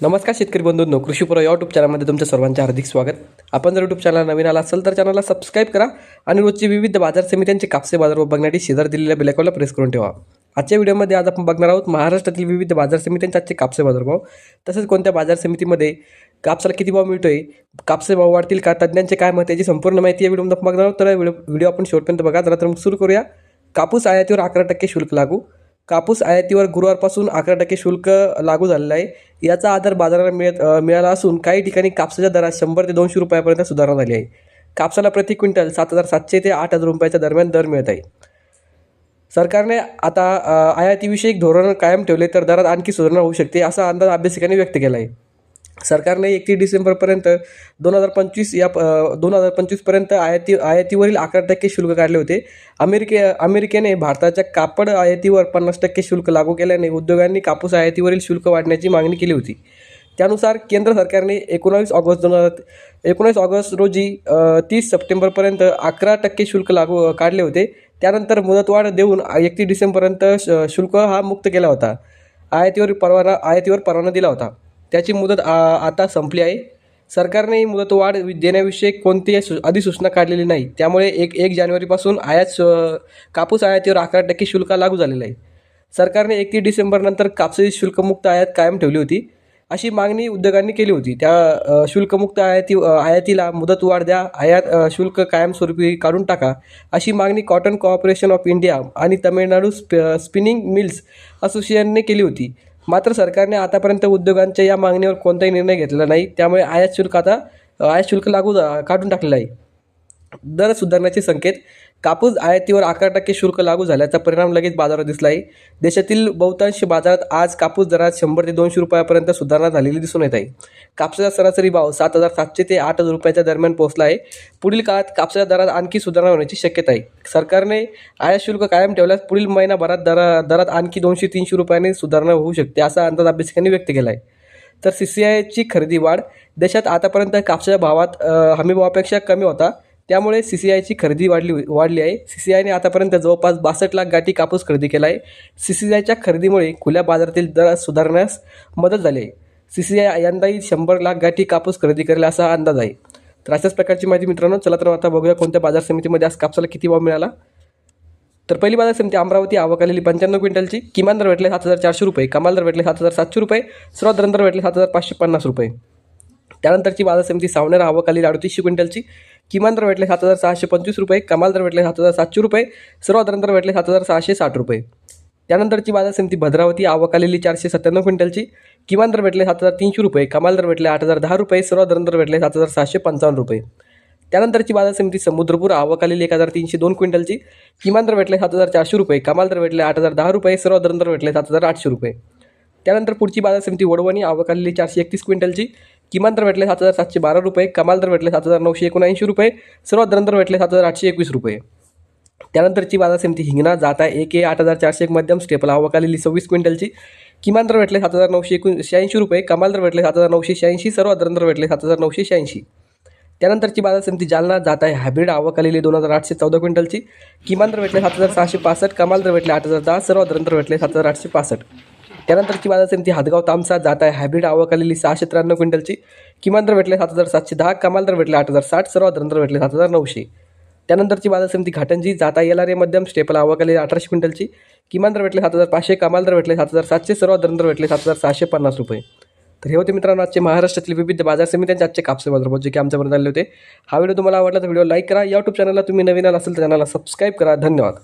नमस्कार शेतकरी बंधूंनो, कृषीपूर यूट्यूब चॅनलमध्ये तुमच्या सर्वांचे हार्दिक स्वागत. आपण जर यूट्यूब चॅनल नवीन आला असेल तर चॅनलला सबस्क्राईब करा आणि रोजची विविध बाजार समित्यांचे कापसे बाजारभाव बघण्यासाठी शेजारी दिलेल्या बेल आयकॉनला प्रेस करून ठेवा. आजच्या व्हिडिओमध्ये आज आपण बघणार आहोत महाराष्ट्रातील विविध बाजार समित्यांचे आजचे कापसे बाजारभाव, तसेच कोणत्या बाजार समितीमध्ये कापसाला किती भाव मिळतोय, कापसे भाव वाढतील का, तज्ञांचे काय मत, याची संपूर्ण माहिती या व्हिडिओमध्ये आपण बघणार आहोत. तर व्हिडिओ आपण शेवटपर्यंत बघा. तर मग सुरू करूया. कापूस आयातीवर 11% शुल्क लागू. कापूस आयातीवर गुरुवारपासून 11% शुल्क लागू झालेलं आहे. याचा आधार बाजाराला मिळाला असून काही ठिकाणी कापसाच्या दरात 100 ते 200 रुपयापर्यंत सुधारणा झाली आहे. कापसाला प्रति क्विंटल 7,700 ते 8,000 रुपयाच्या दरम्यान दर मिळत आहे. सरकारने आता आयातीविषयक धोरण कायम ठेवले तर दरात आणखी सुधारणा होऊ शकते, असा अंदाज अभ्यासिकांनी व्यक्त केला आहे. सरकारने 31 डिसेंबरपर्यंत 2025 पर्यंत आयातीवरील 11% शुल्क काढले होते. अमेरिकेने भारताच्या कापड आयातीवर 50% शुल्क लागू केल्याने उद्योगांनी कापूस आयातीवरील शुल्क वाढण्याची मागणी केली होती. त्यानुसार केंद्र सरकारने 19 ऑगस्ट रोजी 30 सप्टेंबरपर्यंत 11% शुल्क काढले होते. त्यानंतर मुदतवाढ देऊन 31 डिसेंबरपर्यंत शुल्क हा मुक्त केला होता. आयातीवर परवाना दिला होता. त्याची मुदत आता संपली आहे. सरकारने ही मुदतवाढ देण्याविषयी कोणतीही अधिसूचना काढलेली नाही. त्यामुळे 1 जानेवारीपासून कापूस आयातीवर 11% शुल्क लागू झालेला आहे. सरकारने 31 डिसेंबरनंतर कापसाची शुल्कमुक्त आयात कायम ठेवली होती, अशी मागणी उद्योगांनी केली होती. त्या शुल्कमुक्त आयातीला मुदतवाढ द्या, आयात शुल्क कायमस्वरूपी काढून टाका, अशी मागणी कॉटन कॉर्पोरेशन ऑफ इंडिया आणि तामिळनाडू स्पिनिंग मिल्स असोसिएशनने केली होती. मात्र सरकारने आतापर्यंत उद्योगांच्या या मागणीवर कोणताही निर्णय घेतलेला नाही. त्यामुळे आयात शुल्क काढून टाकलेलं आहे. दर सुधारण्याचे संकेत. कापूस आयातीवर 11% शुल्क लागू झाल्याचा परिणाम लगेच बाजारात दिसला आहे. देशातील बहुतांश बाजारात आज कापूस दरात 100 ते 200 रुपयापर्यंत सुधारणा झालेली दिसून येत आहे. कापसाचा सरासरी भाव 7,700 ते 8,000 रुपयाच्या दरम्यान पोहोचला आहे. पुढील काळात कापसाच्या दरात आणखी सुधारणा होण्याची शक्यता आहे. सरकारने आयात शुल्क कायम ठेवल्यास पुढील महिनाभरात दरात आणखी 200-300 रुपयांनी सुधारणा होऊ शकते, असा अंदाज अभ्यासिकांनी व्यक्त केला आहे. तर CCIची खरेदी वाढ. देशात आतापर्यंत कापसाच्या भावात हमीभावापेक्षा कमी होता, त्यामुळे CCIची खरेदी वाढली आहे. CCIने आतापर्यंत जवळपास 62 लाख गाठी कापूस खरेदी केला आहे. CCIच्या खरेदीमुळे खुल्या बाजारातील दर सुधारण्यास मदत झाली आहे. CCI यंदाही 100 लाख गाठी कापूस खरेदी करेल, असा अंदाज आहे. तर अशाच प्रकारची माहिती मित्रांनो. चला तर आता बघूया कोणत्या बाजार समितीमध्ये आज कापसाला किती भाव मिळाला. तर पहिली बाजार समिती अमरावती. आवक आलेली 95 क्विंटलची. किमान दर भेटले 7,400 रुपये, कमाल दर भेटले 7,700 रुपये, सर्वात दर भेटले 7,550 रुपये. त्यानंतरची बाजार समिती सावनेर. आवक आलेली 38 क्विंटलची. किमान दर भेटले 7,625 रुपये, कमाल दर भेटले 7,700 रुपये, सर्वात दर भेटले 7,660 रुपये. त्यानंतरची बाजार समिती भद्रावती. आवक आलेली 497 क्विंटलची. किमान दर भेटले 7,300 रुपये, कमाल दर भेटले 8,010 रुपये, सर्वात दर भेटले 7,755 रुपये. त्यानंतरची बाजार समिती समुद्रपूर. आवक आलेली 1,302 क्विंटलची. किमान दर भेटले 7,400 रुपये, कमाल दर भेटले 8,010 रुपये, सर्वात दर भेटले 7,800 रुपये. त्यानंतर पुढची बाजार समिती वडवणी. आवक आलेली 431 क्विंटलची. किमान दर भेटले 7,712 रुपये, कमाल दर भेटले 7,979 रुपये, सर्वात दर भेटले 7,821 रुपये. त्यानंतरची बाजार समिती हिंगणा. जाता 1A 8,401 मध्यम स्टेपल. आवक आलेली 26 क्विंटलची. किमान दर भेटले 7,986 रुपये, कमाल दर भेटले 7,986, सर्वात दर भेटले 7,986. त्यानंतरची बाजार समिती जालना. जात आहे हायब्रिड. आवक आलेली 2,814 क्विंटलची. किमान दर भेटले 7,665, कमाल दर भेटले 8,010, सर्वात दर भेटले 7,865. त्यानंतरची बाजार समिती हादगाव तामसा. जात आहे हायब्रिड. आवक आलेली 693 क्विंटलची. किमान दर भेटले 7,710, कमाल दर भेटले 8,060, सर्वात दर भेटले 7,900. त्यानंतरची बाजार समिती घाटंजी. जात आहे LRA मध्यम स्टेपल. आवक आलेली 18 क्विंटलची. किमान दर भेटले 7,500, कमाल दर भेटले 7,700, सर्वात दर भेटले 7,650 रुपये. तर हे होते मित्रांनो आजचे महाराष्ट्रातील विविध बाजार समित्यांचे आजचे कापसे बाजारभाव, जे की आमच्यापर्यंत आले होते. हा व्हिडिओ तुम्हाला आवडला तर व्हिडिओ लाईक करा. यूट्यूब चॅनलला तुम्ही नवीन आला असेल तर चॅनलला सबस्क्राईब करा. धन्यवाद.